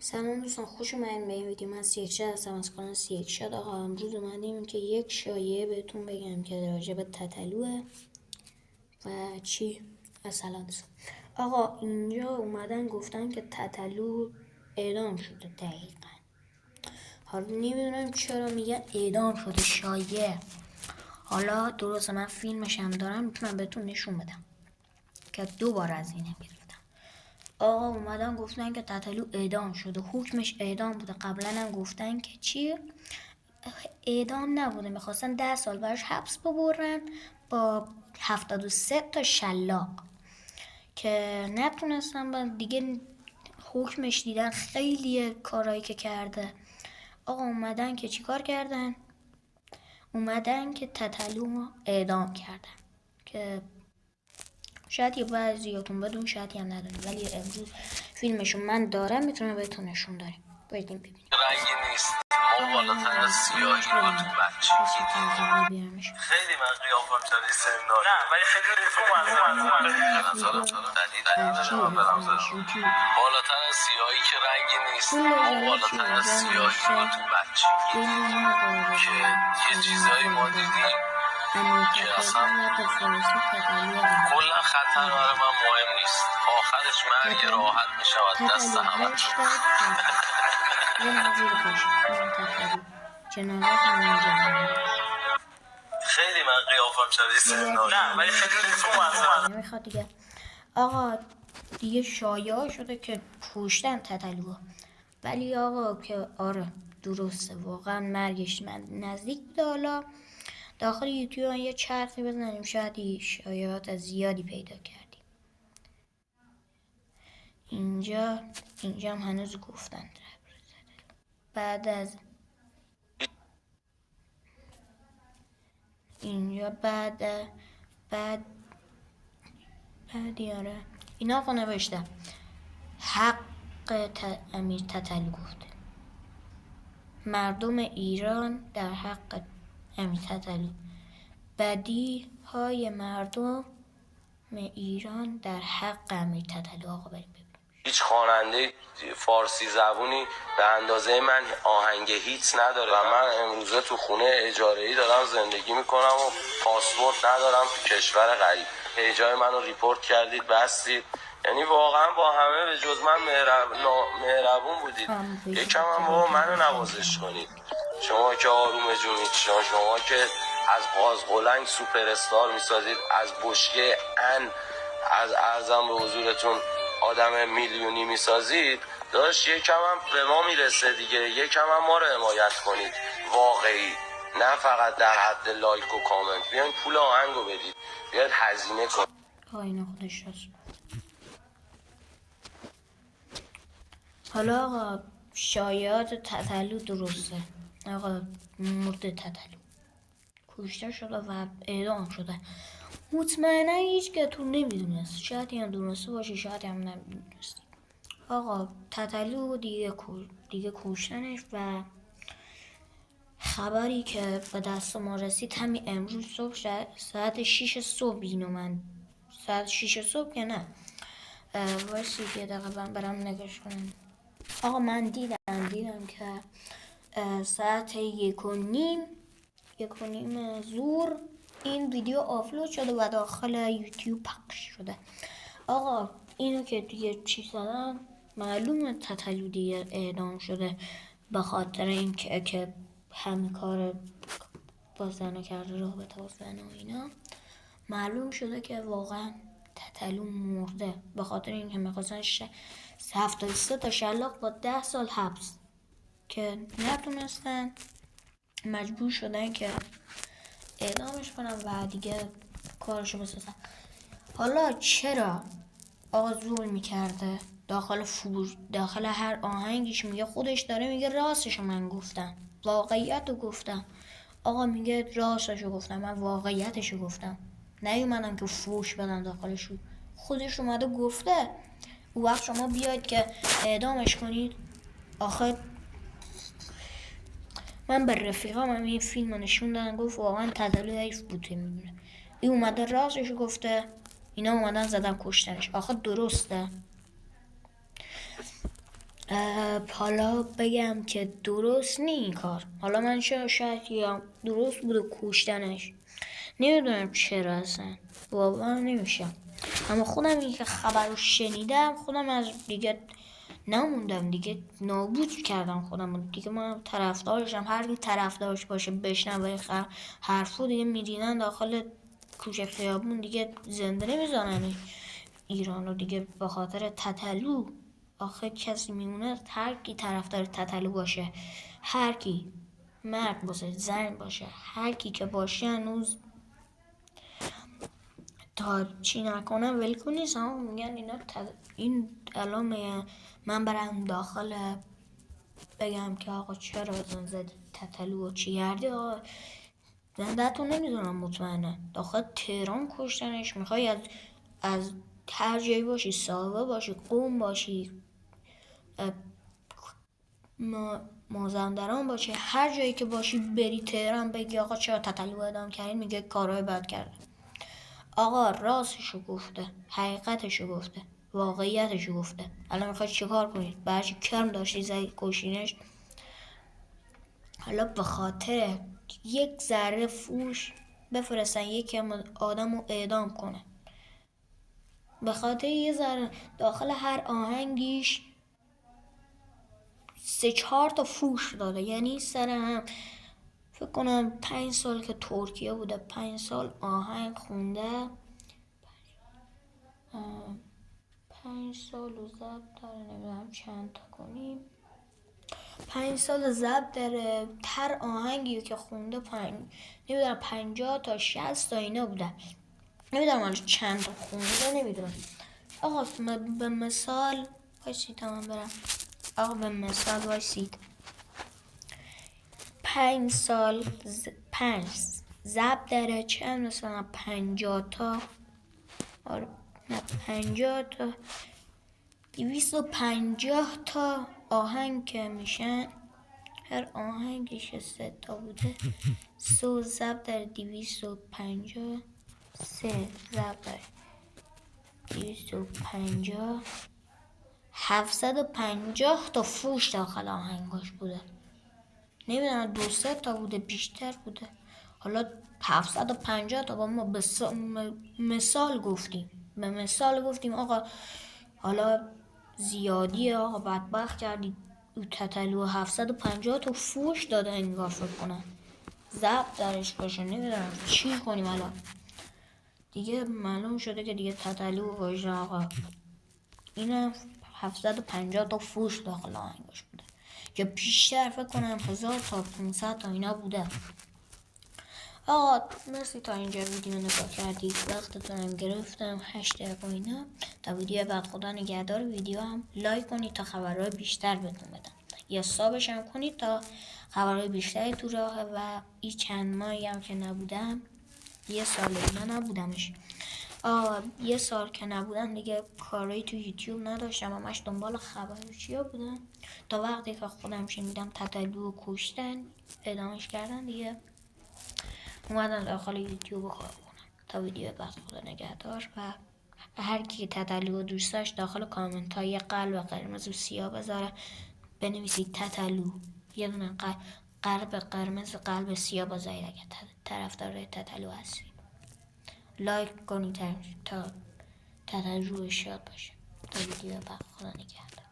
سلام دوستان، خوش اومدین به این ویدیو. من سیکشاد هستم از کانال سیکشاد. آقا امروز اومدیم که یک شایعه بهتون بگم که راجع به تتلوه و چی مثلا دوستان. آقا اینجا اومدن گفتن که تتلو اعدام شده. دقیقا حالا نمیدونم چرا میگن اعدام شده، شایعه. حالا درسته من فیلمش هم دارم، میتونم بهتون نشون بدم که 2 بار از اینه گرفتم. آقا اومدن گفتن که تتلو اعدام شده، حکمش اعدام بوده. قبلا هم گفتن که چی اعدام نبوده، میخواستن 10 سال براش حبس ببرن با 73 تا شلاق که نتونستن دیگه. حکمش دیدن خیلی کارایی که کرده. آقا اومدن که چیکار کردن؟ اومدن که تتلو اعدام کردن که شاید یه بعضیاتون بدون شاید هم ندونی، ولی امروز فیلمشون من دارم، میتونم بهتون نشون داریم. بریم ببینیم. رنگی نیست، ما بالاتر از سیاهی رو تو بچگی خیلی من قیافم شبیه سندان. نه ولی خیلی بالاتر از سیاهی که رنگی نیست، ما بالاتر از سیاهی رو تو بچگی که یه چیزایی ما دیدیم که اصلا کلا خطر برای من مهم نیست، آخرش مرگ راحت میشود دست همه. خیلی من قیافم شبیه سندان. نه ولی خیلی نمیخواد دیگه. آقا دیگه شایعه شده که کشتن تتلو، ولی آقا که آره درسته واقعا مرگش من نزدیک بوده. حالا داخل یوتیوب یه چرخی بزنیم، شاید شایعات زیادی پیدا کردیم. اینجا هم هنوز گفتن بعد از اینجا بعد یاره اینا آقا نوشته حق امیر تتلو گفته مردم ایران در حق امیر تتلو، بدی های مردم ایران در حق امیر تتلو. آقا بریم ببینیم. هیچ خواننده فارسی زبونی به اندازه من آهنگ هیت نداره و من امروزه تو خونه اجاره‌ای دارم زندگی میکنم و پاسپورت ندارم تو کشور غریب. پیجای منو ریپورت کردید، بستید، یعنی واقعا با همه به جز من مهربون بودید. یکم هم با منو نوازش کنید. شما که آروم جونید، شما که از قازقلنگ سوپر استار میسازید، از بشکه از ارزم به حضورتون آدم میلیونی میسازید، داشت یکم هم به ما میرسه دیگه. یکم هم ما رو حمایت کنید واقعی، نه فقط در حد لایک و کامنت. بیاین پول آهنگو بدید، بیاید هزینه کنید. اینا خودش هست. حالا آقا شایعات تتلو درسته. آقا مرده تتلو کشته شده و اعدام شده. مطمئنا هیچ که تو نمیدونست، شاید هم درسته باشه شاید هم نمیدونست. آقا تتلو دیگه کشتنش و خبری که به دست ما رسید همین امروز صبح ساعت 6 صبح. اینو من ساعت 6 صبح که نه وایسید یه دقیقه برم نگاش کنم. آقا من دیدم که ساعت 1:30 ظهر این ویدیو آپلود شده و داخل یوتیوب پخش شده. آقا اینو که دیگه چی زدن معلومه تتلو دیگه اعدام شده به خاطر اینکه که همین کار با زنه کرده، رابطه با زن و اینا. معلوم شده که واقعا تتلو مرده به خاطر اینکه میخواستن 73 تا شلاق با 10 سال حبس که نتونستن، مجبور شدن که اعدامش کنن و دیگه کارشو بسازن. حالا چرا آقا ظلم میکرده داخل هر آهنگش میگه خودش داره میگه راستشو من گفتم، واقعیتو گفتم. آقا میگه راستشو گفتم، من واقعیتشو گفتم، نیومدم که فوش بدم داخلشو. خودش اومده گفته. او وقت شما بیاید که اعدامش کنید. آخه من به رفیقام این فیلم رو نشون دادم، گفت واقعا تتلو حیف بوده میمونه. این اومده راستشو گفته، اینا اومدن زدن کشتنش. آخه درسته؟ حالا بگم که درست نی این کار. حالا من شاید یا درست بوده کشتنش، نمیدونم چرا اصلا باور نمیشم. اما خودم این که خبر رو شنیدم خودم از دیگه نموندم، دیگه نابود کردم خودم دیگه. من طرفدارشم، هر کی طرفدارش باشه بشنوه حرفو دیگه میرینن داخل کوچه خیابون، دیگه زنده نمیزانن ایران رو دیگه به خاطر تتلو. آخه کسی میمونه هر کی طرفدار تتلو باشه، هر کی مرد باشه زن باشه، هر کی که باشه هنوز تا چی نکنم ول کنیست. اما میگن اینا این الان من برم داخل بگم که آقا چرا بزن زدی تتلو و چی گردی، آقا زندهتون نمیدونم مطمئنه داخل تهران کشتنش. میخوای از هر جایی باشی، ساوه باشی، قم باشی، مازندران باشی، هر جایی که باشی بری تهران بگی آقا چرا تتلو اعدام کردین، میگه کارهای بد کرده. آقا راستشو گفته، حقیقتشو گفته، واقعیتشو گفته. الان میخوای چیکار کنید؟ برچی کرم داشتی زدی کشینش؟ حالا به خاطر یک ذره فوش بفرستن یکی آدم رو اعدام کنه، به خاطر یه ذره داخل هر آهنگیش 3-4 تا فوش داده. یعنی سر هم فکر کنم 5 سال که ترکیه بوده، 5 سال آهنگ خونده، 5 سال و ضبط داره، نمیدونم چند تا کنیم، 5 سال ضبط داره. هر آهنگی که خونده نمیدونم 50 تا 60 تا اینا بوده، نمیدونم حالا چند تا خونده نمیدونم. آقا به مثال وایسید تمام برم. آقا به مثال وایسید 5 سال 5 ضبط داره، چند مثلا 50 تا، آره نه 50 تا 250 تا آهنگ که میشن، هر آهنگش 3 تا بوده. 3 ضبط داره 250، 3 ضبط داره 250، 750 تا فوش داخل آهنگاش بوده. نمیدونم 2-3 تا بوده بیشتر بوده. حالا 750 تا با ما مثال گفتیم، به مثال گفتیم آقا حالا زیادیه آقا بدبخت کردی تتلو 750 تا فوش داده انگار فکر کنم ضبط درش باشه. نمیدونم چی کنیم الان دیگه. معلوم شده که دیگه تتلو باشه آقا. اینم 750 تا فوش داخل آهنگاش بوده که بیشتر فکر کنم 1000 تا 500 تا اینا بوده. آقا مرسی تا اینجا ویدیو نگاه کردید، وقتتونم گرفتم 8 دقیقه اینا. تا ویدیو بعد خدا نگهدار. ویدیو هم لایک کنید تا خبرهای بیشتر بهتون بدم، یا سابش هم کنید تا خبرهای بیشتری تو راهه. و این چند ماهی هم که نبودم، یه سال اینا نبودمش، یه سال که نبودم دیگه کاری تو یوتیوب نداشتم، همش دنبال خبر چیا بودم تا وقتی که خودم شنیدم تتلو کشتن اعدامش کردن دیگه اومدم داخل یوتیوب کار کنم. تا ویدیو بعد خدا نگهدار. و هر کی تتلو دوست داشت داخل کامنت ها یه قلب قرمز و سیاه بذاره، بنویسید تتلو، یه دونه قلب قرمز قلب سیاه بذارید اگه طرفدار تتلو هستید. لایک کنید تا تتلو شاد باشه. تا ویدیو بعد خدا نگهدار.